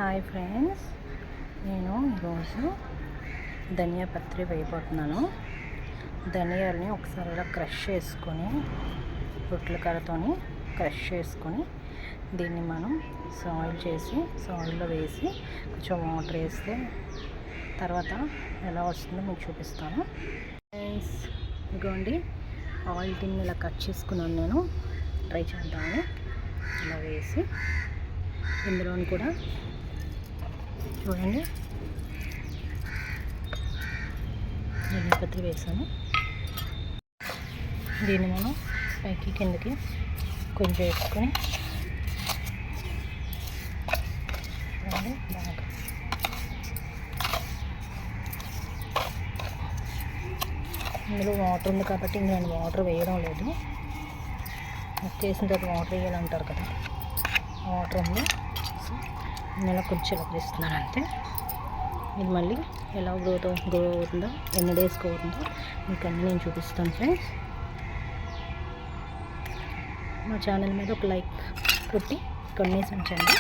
Hi friends, నేను ఈరోజు ధనియా పత్రి వేయబోతున్నాను. ధనియాలని ఒకసారి ఇలా క్రష్ చేసుకొని రొట్టెల కర్రతోని క్రష్ చేసుకొని దీన్ని మనం సాయిల్లో వేసి కొంచెం వాటర్ వేస్తే తర్వాత ఎలా వస్తుందో మీకు చూపిస్తాను. ఫ్రెండ్స్, ఇదిగోండి ఆయిల్ దీన్ని ఇలా కట్ చేసుకున్నాను. నేను ట్రై చేద్దామని ఇలా వేసి ఇందులోని కూడా చూడండి ధనియా పత్రి వేసాను. దీన్ని మనం పైకి కిందకి కొంచెం వేసుకొని బాగా ఇందులో వాటర్ ఉంది కాబట్టి నేను వాటర్ వేయడం లేదు. వేసిన తర్వాత వాటర్ వేయాలంటారు కదా, వాటర్ ఉంది. నేను కొంచెం ఇలా చేస్తున్నాను అంతే. ఇది మళ్ళీ ఎలా గ్రో అవుతుందో, ఎన్ని డేస్కి అవుతుందో మీకు అన్నీ నేను చూపిస్తాను ఫ్రెండ్స్. మా ఛానల్ మీద ఒక లైక్ కొట్టి కంటిన్యూస్ ఉంచండి.